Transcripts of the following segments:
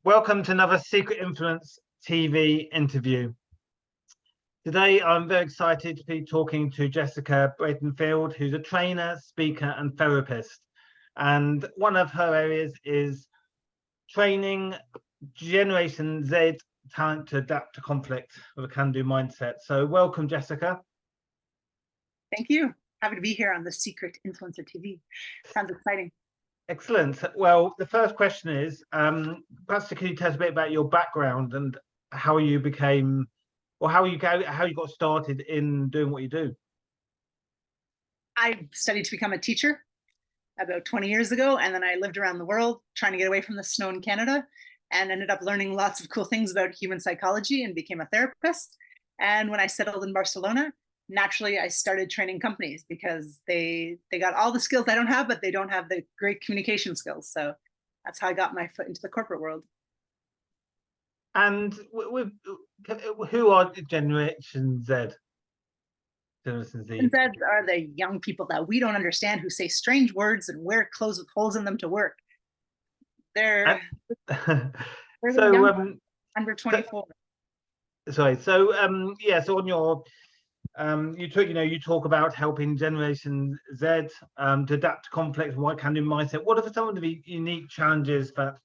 Welcome to another Secret Influence TV interview. Today, I'm very excited to be talking to Jessica Breinfeld, who's a trainer, speaker, and therapist. And one of her areas is training Generation Z talent to adapt to conflict with a can-do mindset. So welcome, Jessica. Thank you. Happy to be here on the Secret Influencer TV. Sounds exciting. Excellent. Well, the first question is, perhaps can you tell us a bit about your background and how you became, or how you got started in doing what you do? I studied to become a teacher about 20 years ago, and then I lived around the world trying to get away from the snow in Canada, and ended up learning lots of cool things about human psychology and became a therapist. And when I settled in Barcelona, naturally I started training companies because they got all the skills I don't have, but they don't have the great communication skills. So that's how I got my foot into the corporate world. And who are Generation Z? Generation Z. Gen Z are the young people that we don't understand, who say strange words and wear clothes with holes in them to work. They're so young, under 24. Sorry. So yeah. So on your you talk about helping Generation Z to adapt to complex what can do mindset. What are some of the unique challenges that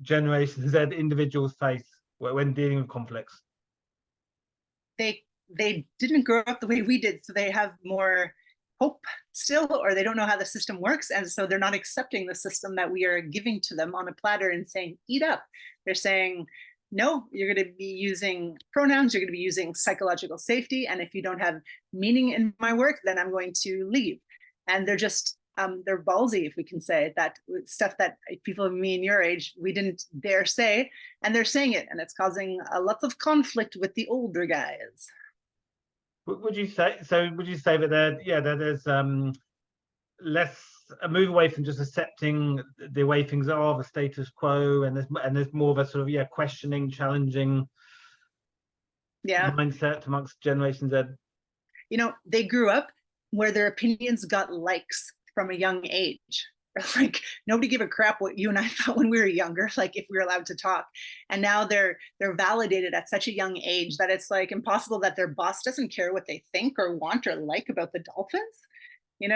Generation Z individuals face when dealing with conflicts? They didn't grow up the way we did, so they have more hope still, or they don't know how the system works, and so they're not accepting the system that we are giving to them on a platter and saying, eat up. They're saying, no, you're going to be using pronouns, you're going to be using psychological safety, and if you don't have meaning in my work, then I'm going to leave. And they're just they're ballsy, if we can say that, stuff that people of me and your age, we didn't dare say, and they're saying it, and it's causing a lot of conflict with the older guys. Would you say that there's less a move away from just accepting the way things are, the status quo, and there's more of a sort of questioning, challenging mindset amongst Generation Z? You know, they grew up where their opinions got likes from a young age. Like, nobody gave a crap what you and I thought when we were younger, like if we were allowed to talk. And now they're validated at such a young age that it's like impossible that their boss doesn't care what they think or want or like about the Dolphins.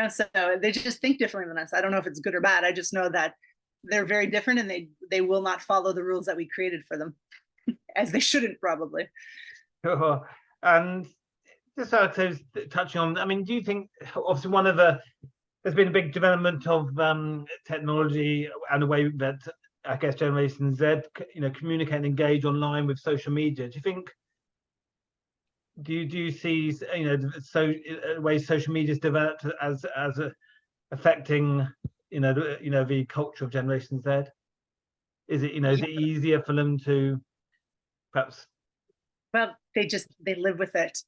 So they just think differently than us. I don't know if it's good or bad. I just know that they're very different, and they will not follow the rules that we created for them, as they shouldn't probably. Sure. And just touching on, I mean, do you think, obviously there's been a big development of technology and the way that I guess Generation Z, communicate and engage online with social media. Do you see the way social media has developed as affecting the culture of Generation Z? Is it is it easier for them to perhaps? Well, they live with it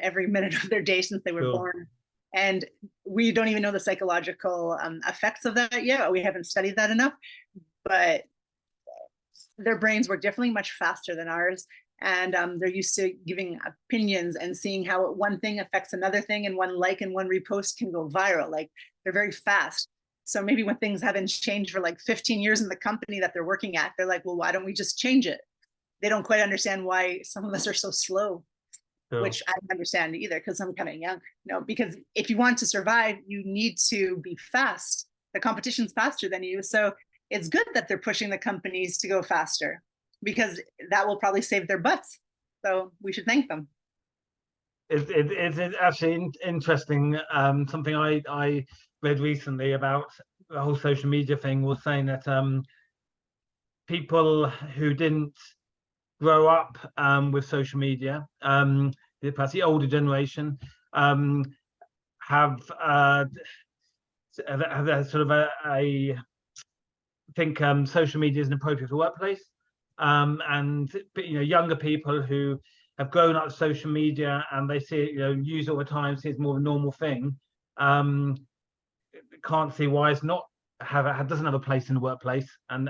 every minute of their day since they were born. And we don't even know the psychological effects of that yet. We haven't studied that enough, but their brains work definitely much faster than ours. And they're used to giving opinions and seeing how one thing affects another thing, and one like and one repost can go viral. Like, they're very fast. So maybe when things haven't changed for like 15 years in the company that they're working at, they're like, well, why don't we just change it? They don't quite understand why some of us are so slow. Sure. Which I don't understand either, because I'm kind of young. Because if you want to survive, you need to be fast. The competition's faster than you. So it's good that they're pushing the companies to go faster, because that will probably save their butts. So we should thank them. It's actually interesting. Something I read recently about the whole social media thing was saying that people who didn't grow up with social media, perhaps the older generation, have sort of I think social media is inappropriate for workplace, and younger people who have grown up with social media and they see it, use it all the time, see it's more of a normal thing, can't see why it's not doesn't have a place in the workplace, and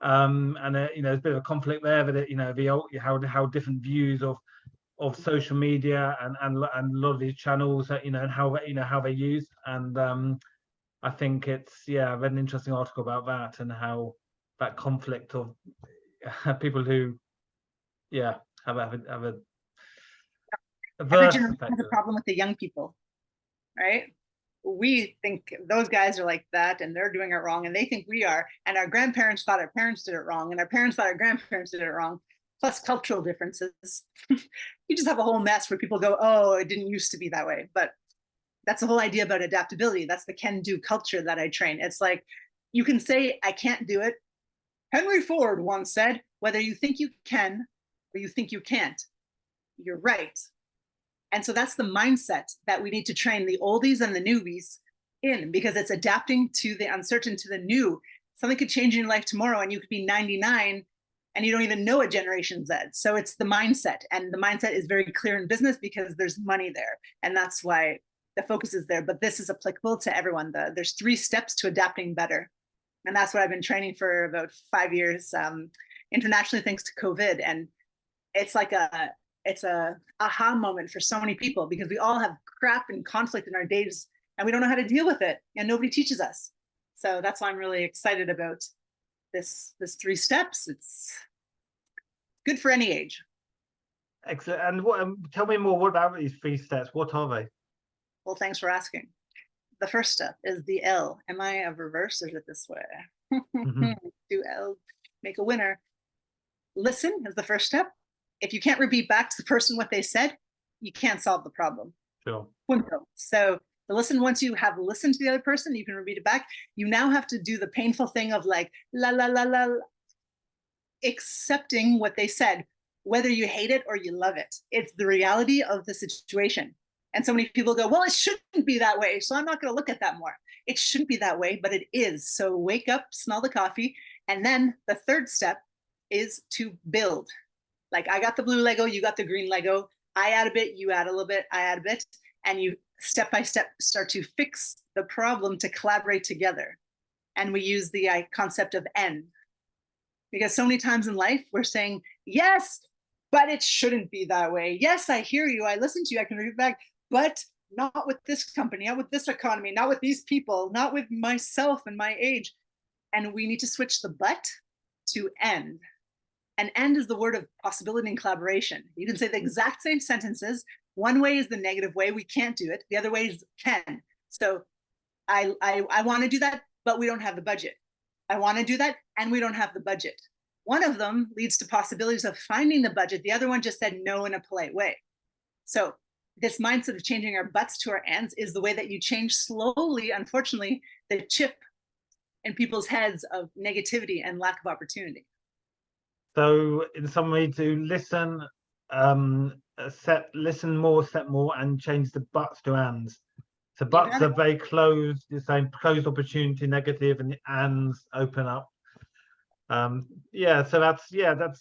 there's a bit of a conflict there, that how different views of social media and a lot of these channels, and how they're used. And I think it's I read an interesting article about that, and how that conflict of people who, yeah, have a Every adverse generation effect has a of it. problem with the young people, right? We think those guys are like that and they're doing it wrong, and they think we are. And our grandparents thought our parents did it wrong, and our parents thought our grandparents did it wrong. Plus cultural differences. You just have a whole mess where people go, oh, it didn't used to be that way. But that's the whole idea about adaptability. That's the can-do culture that I train. It's like, you can say, I can't do it. Henry Ford once said, whether you think you can or you think you can't, you're right. And so that's the mindset that we need to train the oldies and the newbies in, because it's adapting to the uncertain, to the new. Something could change in your life tomorrow and you could be 99 and you don't even know a Generation Z. So it's the mindset, and the mindset is very clear in business because there's money there. And that's why the focus is there. But this is applicable to everyone. There's 3 steps to adapting better. And that's what I've been training for about 5 years, internationally, thanks to COVID. And it's like it's a aha moment for so many people, because we all have crap and conflict in our days and we don't know how to deal with it, and nobody teaches us. So that's why I'm really excited about this 3 steps. It's good for any age. Excellent. And what, tell me more, what about these 3 steps? What are they? Well, thanks for asking. The first step is the L. Am I a reverse, or is it this way? Mm-hmm. Do L, make a winner. Listen is the first step. If you can't repeat back to the person what they said, you can't solve the problem. Sure. So the listen, once you have listened to the other person, you can repeat it back. You now have to do the painful thing of like, la, la, la, la, accepting what they said, whether you hate it or you love it. It's the reality of the situation. And so many people go, well, it shouldn't be that way, so I'm not going to look at that more. It shouldn't be that way, but it is. So wake up, smell the coffee. And then the third step is to build. Like, I got the blue Lego, you got the green Lego. I add a bit, you add a little bit, I add a bit. And you step by step start to fix the problem to collaborate together. And we use the concept of N. Because so many times in life, we're saying, yes, but it shouldn't be that way. Yes, I hear you, I listen to you, I can read back, but not with this company, not with this economy, not with these people, not with myself and my age. And we need to switch the but to end. And end is the word of possibility and collaboration. You can say the exact same sentences. One way is the negative way, we can't do it. The other way is can. So I want to do that, but we don't have the budget. I want to do that, and we don't have the budget. One of them leads to possibilities of finding the budget. The other one just said no in a polite way. So this mindset of changing our butts to our ends is the way that you change slowly, unfortunately, the chip in people's heads of negativity and lack of opportunity. So in summary, to listen, listen more, set more, and change the buts to ands. So buts are very closed, the same closed opportunity, negative, and the ands open up. Yeah, so that's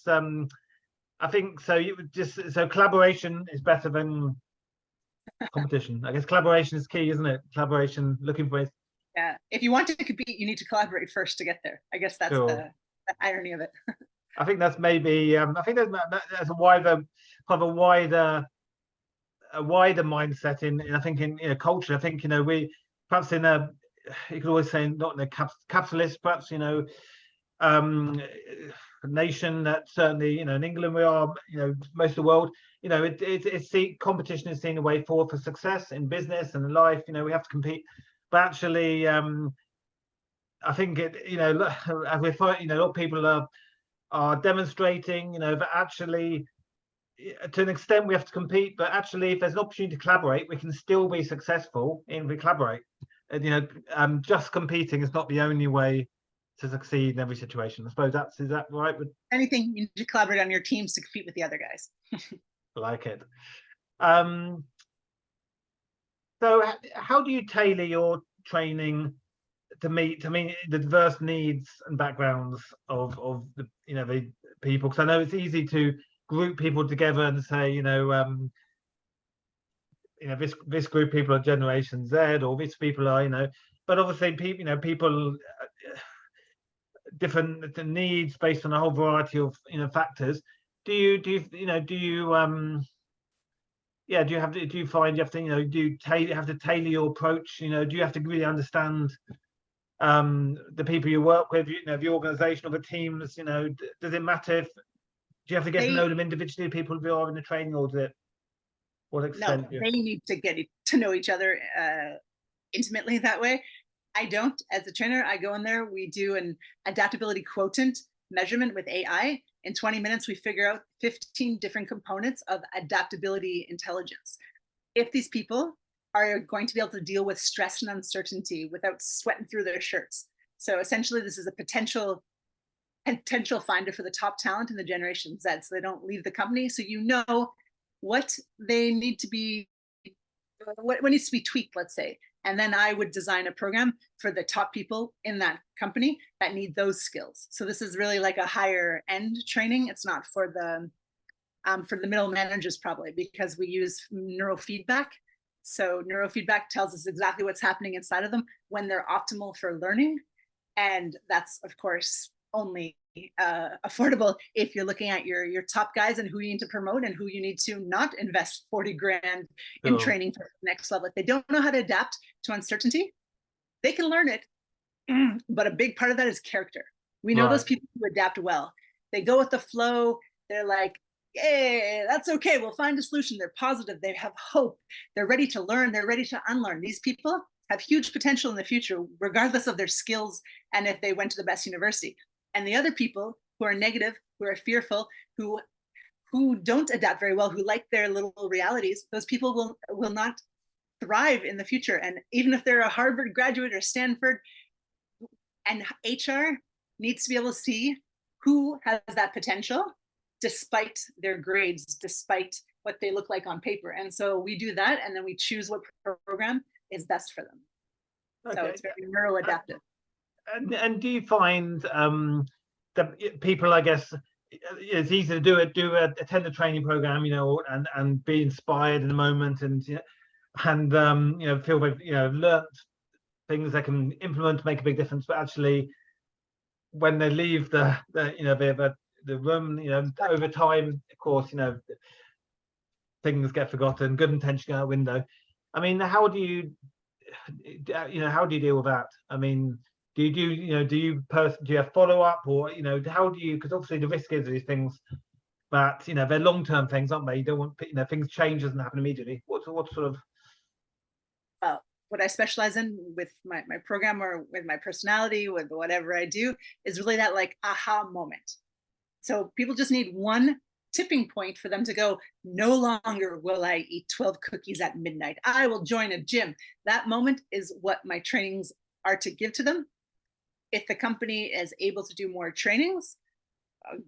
I think so. You would just, so collaboration is better than competition. I guess collaboration is key, isn't it? Collaboration, looking for ways. Yeah, if you want to compete, you need to collaborate first to get there. I guess that's the irony of it. I think that's maybe I think there's a wider mindset in I think in culture. I think we perhaps in a, you could always say, not in a capitalist, perhaps nation that certainly in England we are, most of the world, it's the competition is seen a way forward for success in business and in life. We have to compete, but actually I think it as we find a lot of people are demonstrating that actually to an extent we have to compete, but actually if there's an opportunity to collaborate, we can still be successful if we collaborate. Just competing is not the only way to succeed in every situation. I suppose is that right? But anything, you need to collaborate on your teams to compete with the other guys. Like it. So how do you tailor your training to meet the diverse needs and backgrounds of the the people? Because I know it's easy to group people together and say this group of people are Generation Z, or this people are but obviously people different needs based on a whole variety of factors. Do you find you have to have to tailor your approach? Do you have to really understand the people you work with, the organization or the teams, does it matter if, do you have to get to know them individually, people who are in the training, or what extent? No, they need to get to know each other intimately that way. I don't. As a trainer, I go in there, we do an adaptability quotient measurement with AI. In 20 minutes, we figure out 15 different components of adaptability intelligence. If these people are going to be able to deal with stress and uncertainty without sweating through their shirts. So essentially, this is a potential finder for the top talent in the Generation Z, so they don't leave the company. So what they need to be, what needs to be tweaked, let's say. And then I would design a program for the top people in that company that need those skills. So this is really like a higher end training. It's not for the middle managers, probably, because we use neurofeedback. So neurofeedback tells us exactly what's happening inside of them when they're optimal for learning. And that's, of course, only affordable if you're looking at your top guys and who you need to promote and who you need to not invest 40 grand in training for the next level. If they don't know how to adapt to uncertainty, they can learn it. But a big part of that is character. We know those people who adapt well. They go with the flow. They're like, hey, that's okay. We'll find a solution. They're positive. They have hope. They're ready to learn. They're ready to unlearn. These people have huge potential in the future, regardless of their skills and if they went to the best university. And the other people who are negative, who are fearful, who don't adapt very well, who like their little realities, those people will not thrive in the future. And even if they're a Harvard graduate or Stanford, and HR needs to be able to see who has that potential despite their grades, despite what they look like on paper. And so we do that, and then we choose what program is best for them. Okay. So it's very neuroadaptive. And do you find that people, I guess, it's easy to attend a training program, and be inspired in the moment, and feel they've learned things they can implement to make a big difference, but actually when they leave the room, over time, of course, things get forgotten, good intention go out the window. I mean, how do you deal with that? I mean, do you have follow-up, or how do you, because obviously the risk is these things that they're long-term things, aren't they? You don't want things change doesn't happen immediately. What sort of what I specialize in with my program, or with my personality, with whatever I do, is really that like aha moment. So people just need one tipping point for them to go, no longer will I eat 12 cookies at midnight. I will join a gym. That moment is what my trainings are to give to them. If the company is able to do more trainings,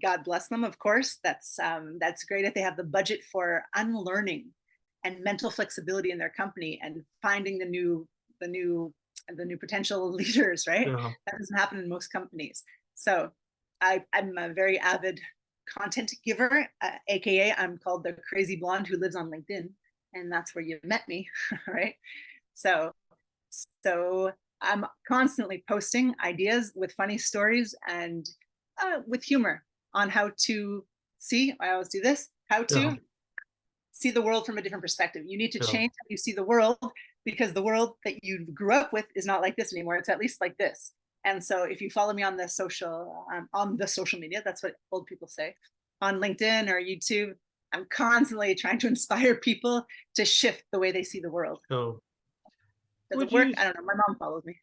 God bless them, of course. That's great if they have the budget for unlearning and mental flexibility in their company and finding the new potential leaders, right? Yeah. That doesn't happen in most companies. So I'm a very avid content giver, aka I'm called the crazy blonde who lives on LinkedIn, and that's where you met me, right? So I'm constantly posting ideas with funny stories and with humor on how to see. I always do this. How to see the world from a different perspective. You need to change how you see the world, because the world that you grew up with is not like this anymore. It's at least like this. And so if you follow me on the social media, that's what old people say, on LinkedIn or YouTube, I'm constantly trying to inspire people to shift the way they see the world. Does it work? I don't know. My mom follows me.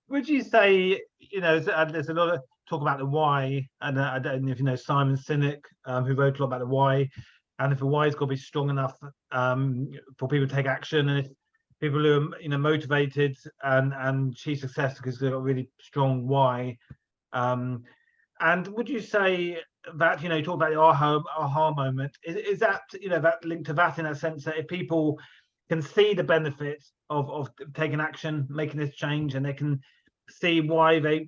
Would you say, there's a lot of talk about the why, and I don't know if you know Simon Sinek, who wrote a lot about the why, and if the why has got to be strong enough for people to take action, and if people who are motivated and achieve success because they've got a really strong why. And would you say that, you talk about the aha moment, is that, that linked to that, in that sense that if people can see the benefits of taking action, making this change, and they can see why they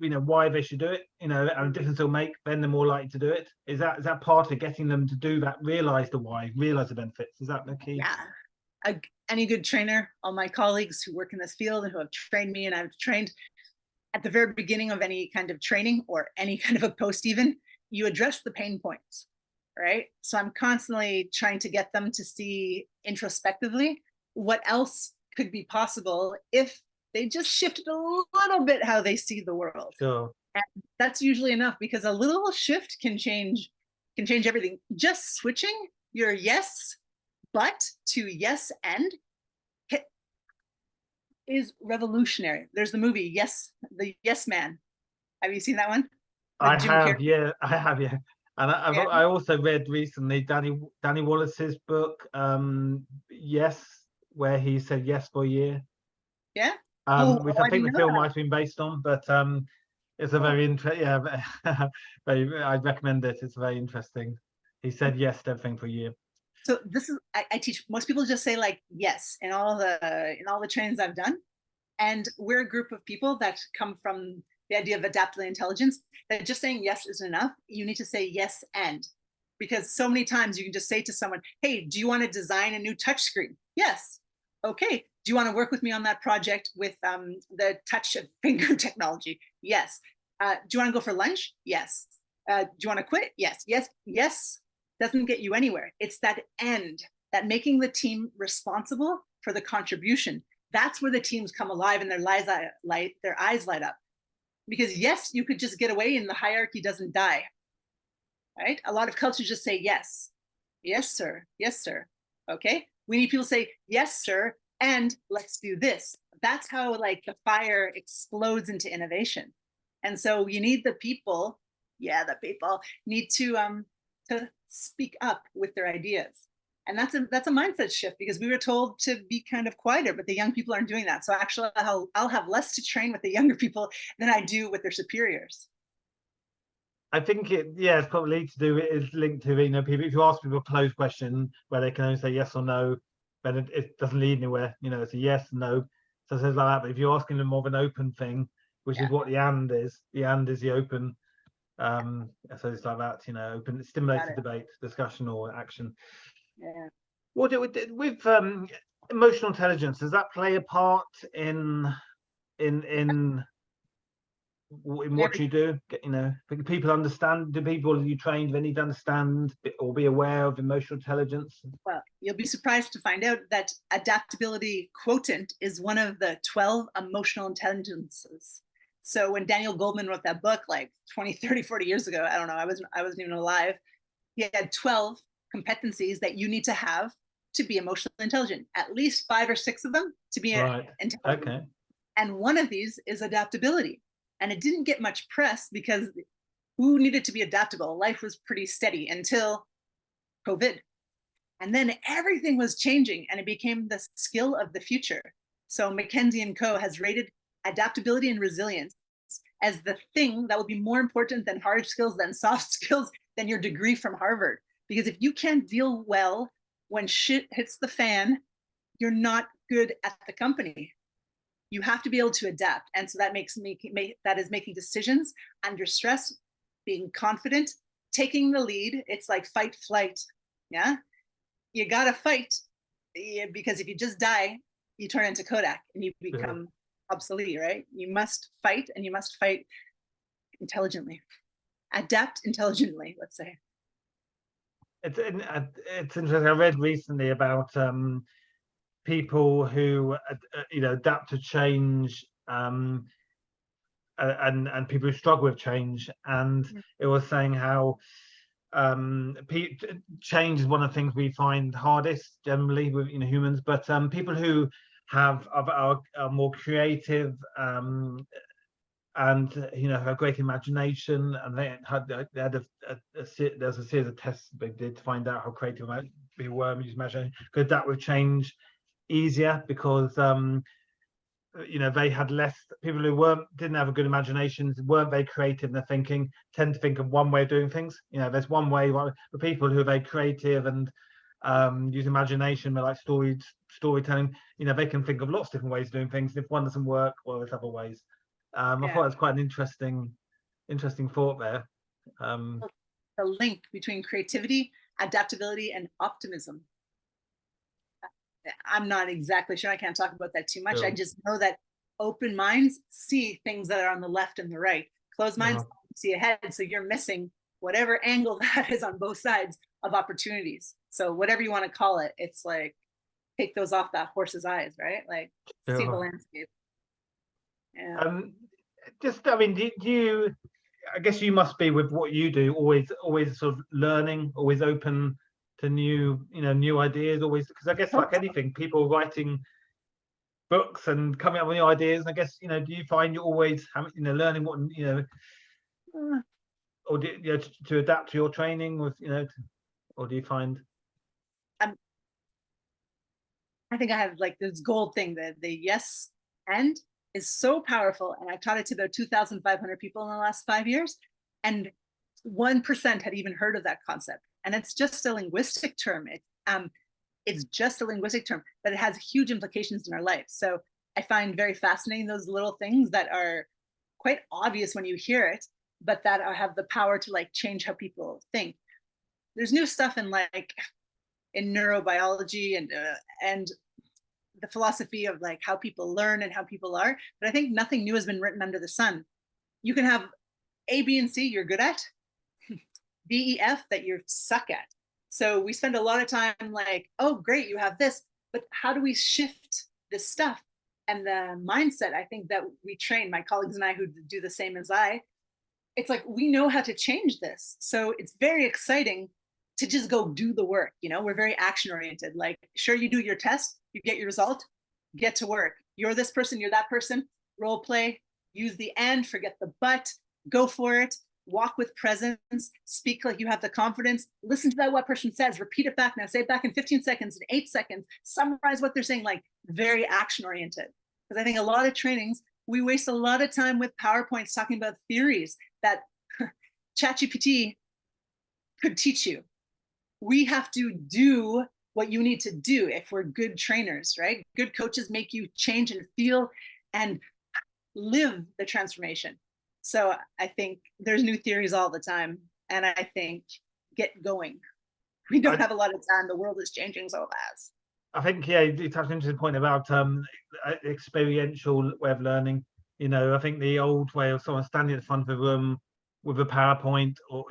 should do it, and a difference it'll make, then they're more likely to do it. Is that part of getting them to do that, realize the why, realize the benefits? Is that the key? Yeah. Any good trainer, all my colleagues who work in this field and who have trained me, and I've trained at the very beginning of any kind of training or any kind of a post, even, you address the pain points, right? So I'm constantly trying to get them to see introspectively what else could be possible if They just shifted a little bit how they see the world. Sure. And that's usually enough, because a little shift can change everything. Just switching your yes, but to yes and is revolutionary. There's the movie The Yes Man. Have you seen that one? I have, yeah, I have, yeah. And Yeah. I also read recently Danny Wallace's book, Yes, where he said yes for a year. Yeah. Which I think the film might have been based on, but it's a very interesting, yeah, I'd recommend it. It's very interesting. He said yes to everything for a year. So this is, I teach, most people just say like yes in all the trainings I've done. And we're a group of people that come from the idea of adaptive intelligence, that just saying yes isn't enough. You need to say yes and, because so many times you can just say to someone, hey, do you want to design a new touchscreen? Yes. Okay. Do you want to work with me on that project with the touch of finger technology? Yes. Do you want to go for lunch? Yes. Do you want to quit? Yes. Yes. Yes doesn't get you anywhere. It's that end, that making the team responsible for the contribution. That's where the teams come alive and their eyes light up. Because yes, you could just get away and the hierarchy doesn't die. Right? A lot of cultures just say yes. Yes, sir. Yes, sir. Okay. We need people to say, yes, sir, and let's do this. That's how like the fire explodes into innovation. And so you need the people, the people need to speak up with their ideas. And that's a mindset shift, because we were told to be kind of quieter, but the young people aren't doing that. So actually I'll have less to train with the younger people than I do with their superiors. I think it's probably is linked to, people, if you ask people a closed question where they can only say yes or no, then it doesn't lead anywhere. It's a yes, no. So it says like that. But if you're asking them more of an open thing, which is what the and is the open. So it's like that, open, it stimulates the debate, discussion, or action. Yeah. What with emotional intelligence, does that play a part in what you do? People understand, do people you train, they need to understand or be aware of emotional intelligence? Well, you'll be surprised to find out that adaptability quotient is one of the 12 emotional intelligences. So when Daniel Goleman wrote that book like 20, 30, 40 years ago, I don't know, I wasn't even alive, he had 12 competencies that you need to have to be emotionally intelligent, at least 5 or 6 of them to be intelligent. Okay. And one of these is adaptability. And it didn't get much press because who needed to be adaptable? Life was pretty steady until COVID. And then everything was changing and it became the skill of the future. So McKinsey & Co. has rated adaptability and resilience as the thing that will be more important than hard skills, than soft skills, than your degree from Harvard. Because if you can't deal well when shit hits the fan, you're not good at the company. You have to be able to adapt. And so that is making decisions under stress, being confident, taking the lead. It's like fight, flight. Yeah. You got to fight, because if you just die, you turn into Kodak and you become obsolete, right? You must fight, and you must fight intelligently. Adapt intelligently, let's say. It's interesting. I read recently about people who adapt to change, and people who struggle with change, and it was saying how change is one of the things we find hardest generally with humans, but people who are more creative, and have a great imagination, and there's a series of tests they did to find out how creative people were and use imagination, could adapt with change easier, because they had less, people who didn't have a good imaginations, weren't very creative in their thinking, tend to think of one way of doing things. There's one way. The people who are very creative and use imagination, like storytelling, they can think of lots of different ways of doing things. If one doesn't work, well, there's other ways. I thought that's quite an interesting thought there. The link between creativity, adaptability, and optimism. I'm not exactly sure. I can't talk about that too much. Sure. I just know that open minds see things that are on the left and the right. Closed minds see ahead. So you're missing whatever angle that is on both sides of opportunities. So whatever you want to call it, it's like take those off that horse's eyes, right? Like see the landscape. Yeah. Just, I mean, do you, I guess you must be, with what you do, always sort of learning, always open to new ideas, always, because I guess like anything, people writing books and coming up with new ideas. And I guess, do you find you're always having, learning what, Uh, or do to adapt to your training with, or do you find? I think I have like this gold thing that the yes and is so powerful. And I've taught it to about 2,500 people in the last 5 years. And 1% had even heard of that concept. And it's just a linguistic term. It's just a linguistic term, but it has huge implications in our life. So I find very fascinating those little things that are quite obvious when you hear it, but that have the power to like change how people think. There's new stuff in neurobiology and the philosophy of like how people learn and how people are, but I think nothing new has been written under the sun. You can have A, B, and C you're good at, D, E, F that you suck at. So we spend a lot of time like, oh great, you have this, but how do we shift this stuff? And the mindset, I think, that we train, my colleagues and I who do the same as I, it's like we know how to change this. So it's very exciting to just go do the work. We're very action oriented. Like, sure, you do your test, you get your result, get to work. You're this person, you're that person, role play, use the and, forget the but, go for it, walk with presence, speak like you have the confidence, listen to that what person says, repeat it back now, say it back in 15 seconds, in 8 seconds, summarize what they're saying, like very action oriented. Because I think a lot of trainings, we waste a lot of time with PowerPoints talking about theories that ChatGPT could teach you. We have to do what you need to do if we're good trainers, right? Good coaches make you change and feel and live the transformation. So I think there's new theories all the time. And I think get going. We don't have a lot of time. The world is changing so fast. I think, yeah, you touched on an interesting point about experiential way of learning. I think the old way of someone standing at the front of the room with a PowerPoint, or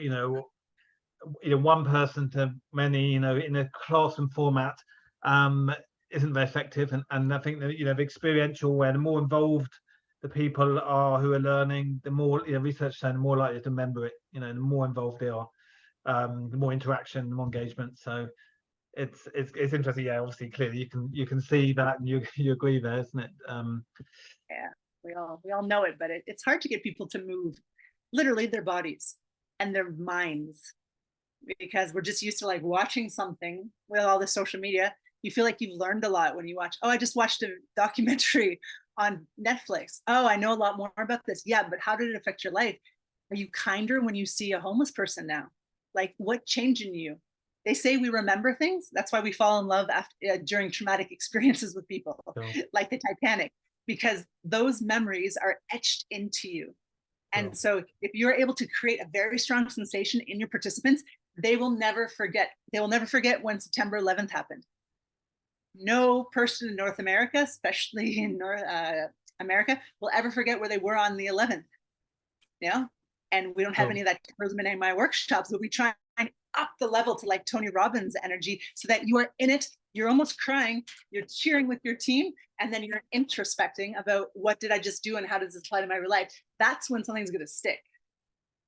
one person to many, in a classroom format, isn't very effective. And I think that the experiential, where the more involved the people are who are learning, the more, research saying, the more likely to remember it. The more involved they are, the more interaction, the more engagement. So it's interesting. Yeah, obviously, clearly you can see that, and you agree there, isn't it? Yeah, we all know it, but it's hard to get people to move literally their bodies and their minds, because we're just used to like watching something with all the social media. You feel like you've learned a lot when you watch, oh, I just watched a documentary on Netflix. Oh, I know a lot more about this. Yeah, but how did it affect your life? Are you kinder when you see a homeless person now? Like, what changed in you? They say we remember things. That's why we fall in love during traumatic experiences with people, like the Titanic, because those memories are etched into you. And so if you're able to create a very strong sensation in your participants, they will never forget. They will never forget when September 11th happened. No person in North America, especially in North America, will ever forget where they were on the 11th. Yeah. And we don't have any of that terrorism in my workshops, but we try and up the level to like Tony Robbins energy, so that you are in it, you're almost crying, you're cheering with your team, and then you're introspecting about what did I just do and how does this apply to my real life. That's when something's going to stick.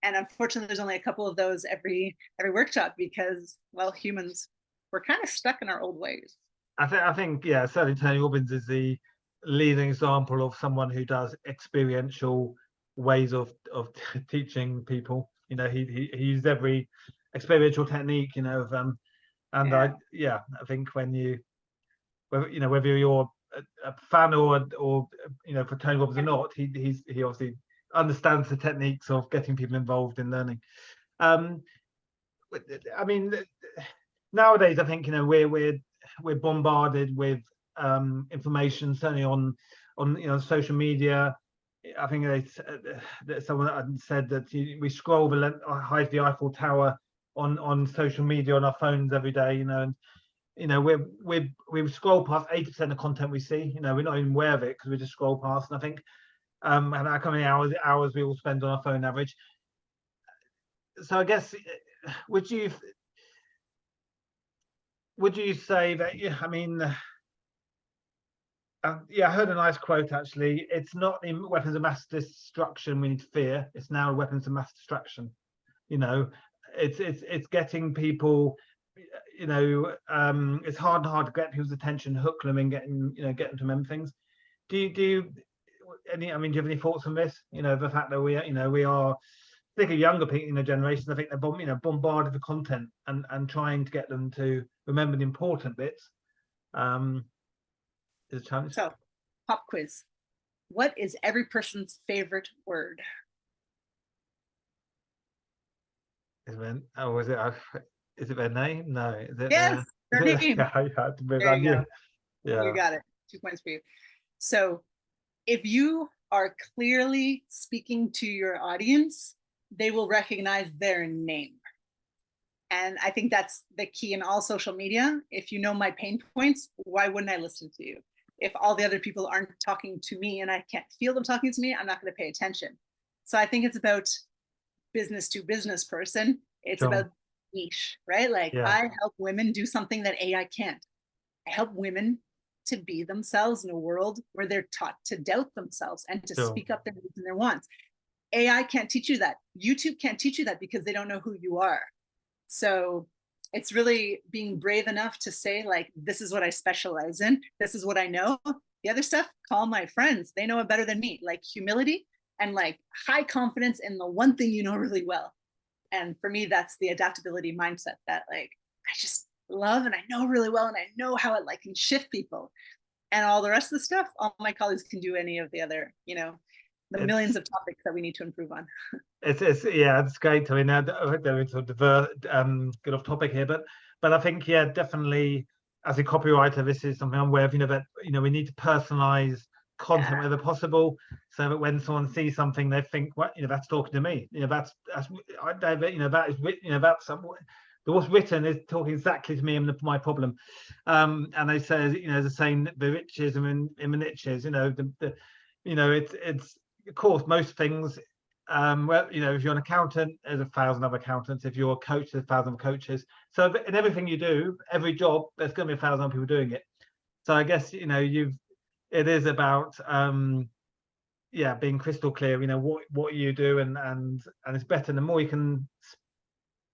And unfortunately, there's only a couple of those every workshop, because, well, humans, we're kind of stuck in our old ways. I think, yeah, certainly Tony Robbins is the leading example of someone who does experiential ways of teaching people. He used every experiential technique, and I think when whether you're a fan or for Tony Robbins or not, he obviously understands the techniques of getting people involved in learning. I mean, nowadays I think we're bombarded with information, certainly on social media. I think someone said that we scroll the height of the Eiffel Tower on social media on our phones every day, and we scroll past 80% of content we see. We're not even aware of it because we just scroll past. And I think and how many hours we all spend on our phone average. So I guess, would you say that, I mean, Yeah, I heard a nice quote actually. It's not the weapons of mass destruction we need to fear. It's now weapons of mass distraction. You know, it's getting people. You know, it's hard to get people's attention, hook them, and get them to remember things. Do you any? I mean, do you have any thoughts on this? You know, the fact that we are. I think of younger people, generations. I think they're bombarded with content and trying to get them to remember the important bits. Is a challenge. So, pop quiz. What is every person's favorite word? Is it their name? No. Is it Yes, their name. Yeah. You got it. 2 points for you. So if you are clearly speaking to your audience, they will recognize their name. And I think that's the key in all social media. If you know my pain points, why wouldn't I listen to you? If all the other people aren't talking to me and I can't feel them talking to me, I'm not going to pay attention. So I think it's about business to business person. It's about niche, right? Like I help women do something that AI can't. I help women to be themselves in a world where they're taught to doubt themselves and to speak up their needs and their wants. AI can't teach you that. YouTube can't teach you that because they don't know who you are. So it's really being brave enough to say, like, this is what I specialize in. This is what I know. The other stuff, call my friends. They know it better than me. Like humility and like high confidence in the one thing you know really well. And for me, that's the adaptability mindset that like, I just love and I know really well and I know how it like can shift people. And all the rest of the stuff, all my colleagues can do any of the other, the millions of topics that we need to improve on. It's great. I mean, they're sort of get off topic here, but I think definitely as a copywriter, this is something I'm aware of. That we need to personalize content wherever possible, so that when someone sees something, they think, "What? That's talking to me." That's what's written is talking exactly to me and my problem. And they say, there's a saying, the riches are in the niches. It's of course most things. Well, if you're an accountant, there's 1,000 other accountants. If you're a coach, there's 1,000 coaches. So in everything you do, every job, there's going to be 1,000 people doing it. So I guess it is about being crystal clear. What you do, and it's better the more you can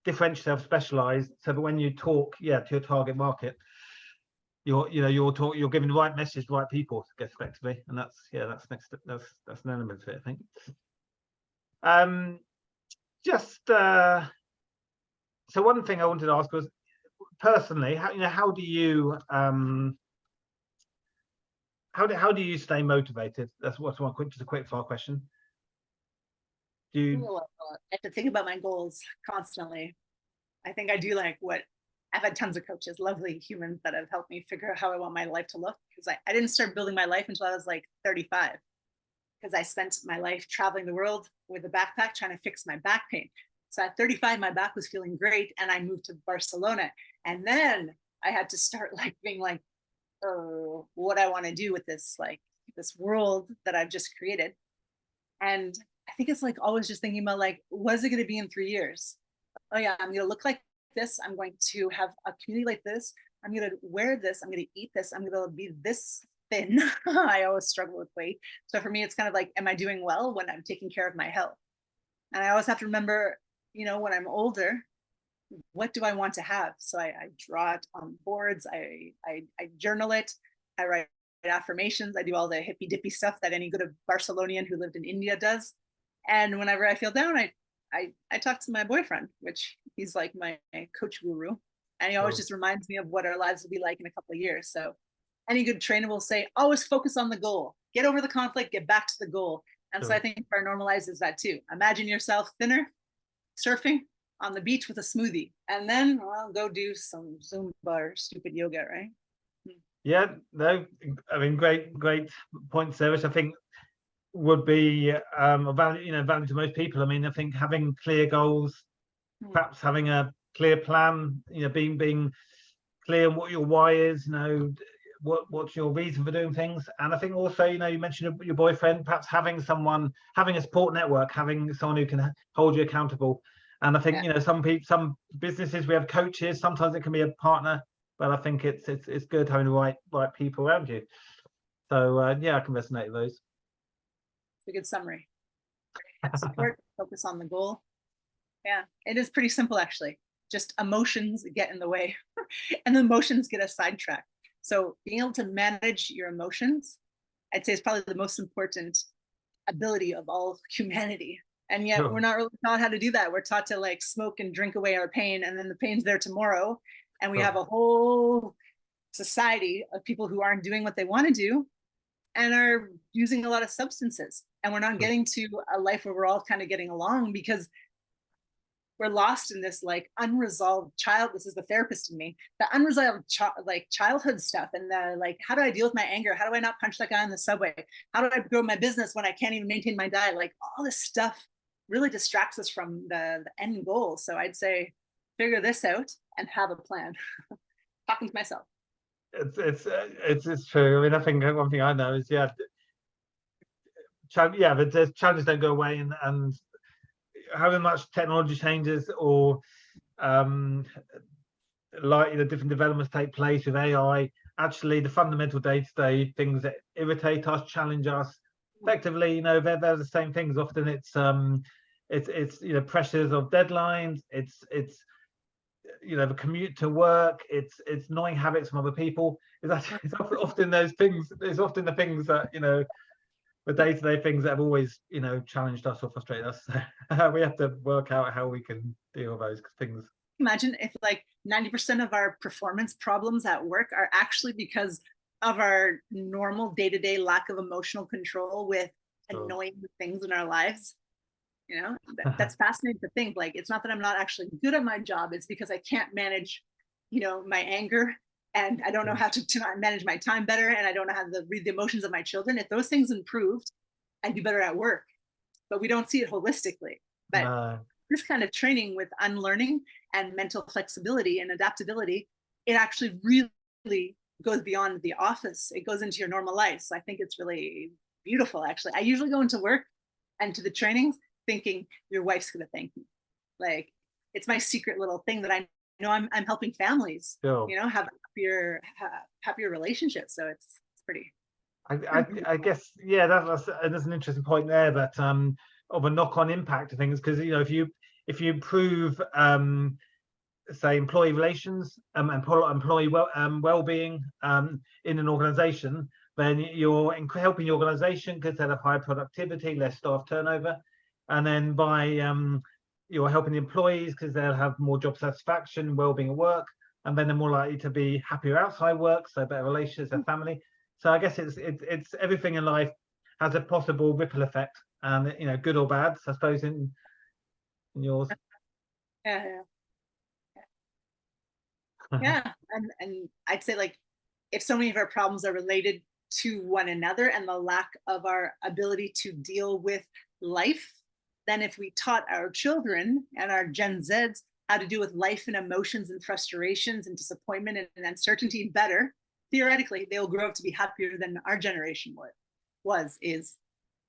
differentiate yourself, specialize, so that when you talk to your target market, you're giving the right message to the right people, I guess, effectively. And that's an element of it, I think. So one thing I wanted to ask was, personally, how do you how do you stay motivated? That's what's just a quick fire question. I have to think about my goals constantly. I think I do like what I've had tons of coaches, lovely humans that have helped me figure out how I want my life to look. Because I didn't start building my life until I was like 35. Because I spent my life traveling the world with a backpack trying to fix my back pain. So at 35, my back was feeling great, and I moved to Barcelona. And then I had to start like being like, oh, what I want to do with this world that I've just created. And I think it's like always just thinking about like, what is it going to be in 3 years? Oh yeah, I'm going to look like this. I'm going to have a community like this. I'm going to wear this. I'm going to eat this. I'm going to be this thin. I always struggle with weight. So for me, it's kind of like, am I doing well when I'm taking care of my health? And I always have to remember, when I'm older, what do I want to have? So I draw it on boards. I journal it. I write affirmations. I do all the hippy dippy stuff that any good Barcelonian who lived in India does. And whenever I feel down, I talk to my boyfriend, which he's like my coach guru. And he always just reminds me of what our lives will be like in a couple of years. So any good trainer will say, always focus on the goal. Get over the conflict, get back to the goal. And so I think paranormalizes that too. Imagine yourself thinner, surfing on the beach with a smoothie, and then go do some Zumba or stupid yoga, right? Yeah, no, I mean, great points there, which I think would be a value to most people. I mean, I think having clear goals, perhaps having a clear plan, being clear on what your why is, what's your reason for doing things. And I think also, you mentioned your boyfriend, perhaps having a support network, having someone who can hold you accountable. And I think some businesses, we have coaches, sometimes it can be a partner, but I think it's good having the right people around you. So yeah, I can resonate with those. It's a good summary. Support, focus on the goal. Yeah, it is pretty simple, actually. Just emotions get in the way and the emotions get us sidetracked. So being able to manage your emotions, I'd say, is probably the most important ability of all humanity. And yet we're not really taught how to do that. We're taught to like smoke and drink away our pain, and then the pain's there tomorrow. And we have a whole society of people who aren't doing what they want to do and are using a lot of substances. And we're not getting to a life where we're all kind of getting along, because we're lost in this like unresolved child. This is the therapist in me, the unresolved like childhood stuff. And the like, how do I deal with my anger? How do I not punch that guy in the subway? How do I grow my business when I can't even maintain my diet? Like all this stuff really distracts us from the end goal. So I'd say figure this out and have a plan. Talking to myself. It's true. I mean, I think one thing I know is yeah, but the challenges don't go away, and however much technology changes or like different developments take place with AI, actually the fundamental day-to-day things that irritate us, challenge us, effectively, they're the same things. Often it's pressures of deadlines, it's the commute to work, it's annoying habits from other people. It's often those things. It's often the things that the day-to-day things that have always challenged us or frustrated us. So we have to work out how we can deal with those things. Imagine if like 90% of our performance problems at work are actually because of our normal day-to-day lack of emotional control with annoying things in our lives. That's fascinating to think. Like, it's not that I'm not actually good at my job, it's because I can't manage my anger, and I don't know how to manage my time better, and I don't know how to read the emotions of my children. If those things improved, I'd be better at work. But we don't see it holistically. But this kind of training with unlearning and mental flexibility and adaptability, it actually really goes beyond the office. It goes into your normal life. So I think it's really beautiful, actually. I usually go into work and to the trainings thinking your wife's going to thank me. Like, it's my secret little thing that I know I'm helping families, have happier relationships. So it's pretty. I guess, yeah, that's an interesting point there, but of a knock-on impact of things, because if you improve say employee relations employee well-being in an organization, then you're helping the organization because they'll have high productivity, less staff turnover, and then by you're helping the employees because they'll have more job satisfaction, well-being at work, and then they're more likely to be happier outside work, so better relationships, their family. So I guess it's everything in life has a possible ripple effect, and good or bad, I suppose, in yours. Yeah. And I'd say, like, if so many of our problems are related to one another and the lack of our ability to deal with life, then if we taught our children and our Gen Zs how to deal with life and emotions and frustrations and disappointment and uncertainty better, theoretically, they'll grow up to be happier than our generation is.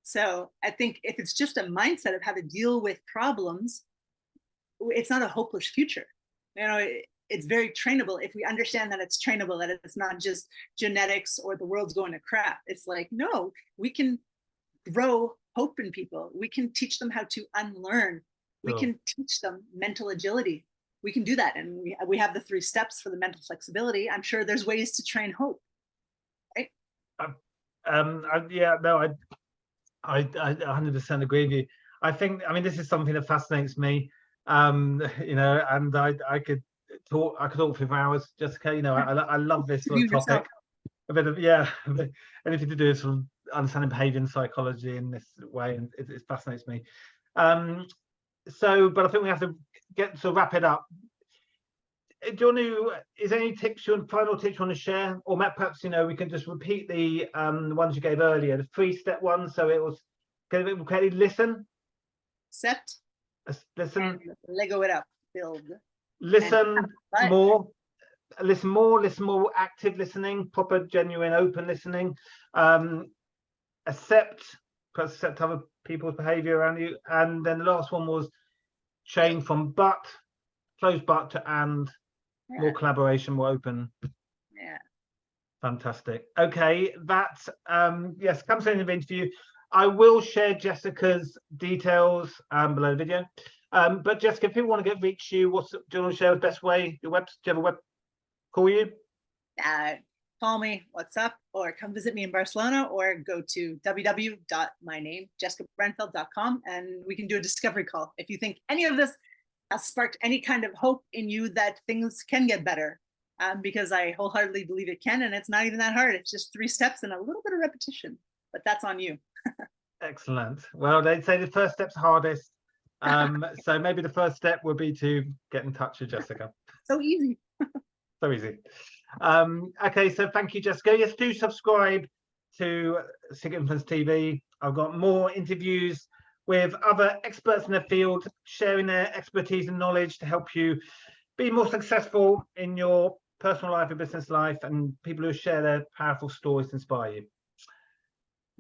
So I think if it's just a mindset of how to deal with problems, it's not a hopeless future. It's very trainable if we understand that it's trainable, that it's not just genetics or the world's going to crap. It's like, no, we can grow hope in people. We can teach them how to unlearn. We can teach them mental agility. We can do that. And we have the 3 steps for the mental flexibility. I'm sure there's ways to train hope. Right? I 100% agree with you. I mean, this is something that fascinates me. And I could talk for hours, Jessica. I love this sort of topic. A bit of anything to do with sort of understanding behavior and psychology in this way, and it fascinates me. But I think we have to wrap it up. Do you want to? Is there any final tips you want to share, or Matt, perhaps we can just repeat the ones you gave earlier, the 3-step one. So it was listen, accept, listen, and Lego it up, build, listen more. Listen more, active listening, proper, genuine, open listening. Accept other people's behavior around you, and then the last one was change from closed but to and, more collaboration, more open. Fantastic. Okay, that yes, comes to the end of the interview. I will share Jessica's details below the video. But Jessica, if people want to reach you, do you want to share the best way? Your web? Do you have a web? Call you? Call me, what's up, or come visit me in Barcelona, or go to www.myname.jessicabreinfeld.com and we can do a discovery call. If you think any of this has sparked any kind of hope in you that things can get better, because I wholeheartedly believe it can, and it's not even that hard. It's just 3 steps and a little bit of repetition, but that's on you. Excellent. Well, they'd say the first step's hardest. So maybe the first step would be to get in touch with Jessica. So easy. So easy. Okay, so thank you, Jessica. Yes, do subscribe to Secret Influence TV. I've got more interviews with other experts in the field, sharing their expertise and knowledge to help you be more successful in your personal life and business life, and people who share their powerful stories to inspire you.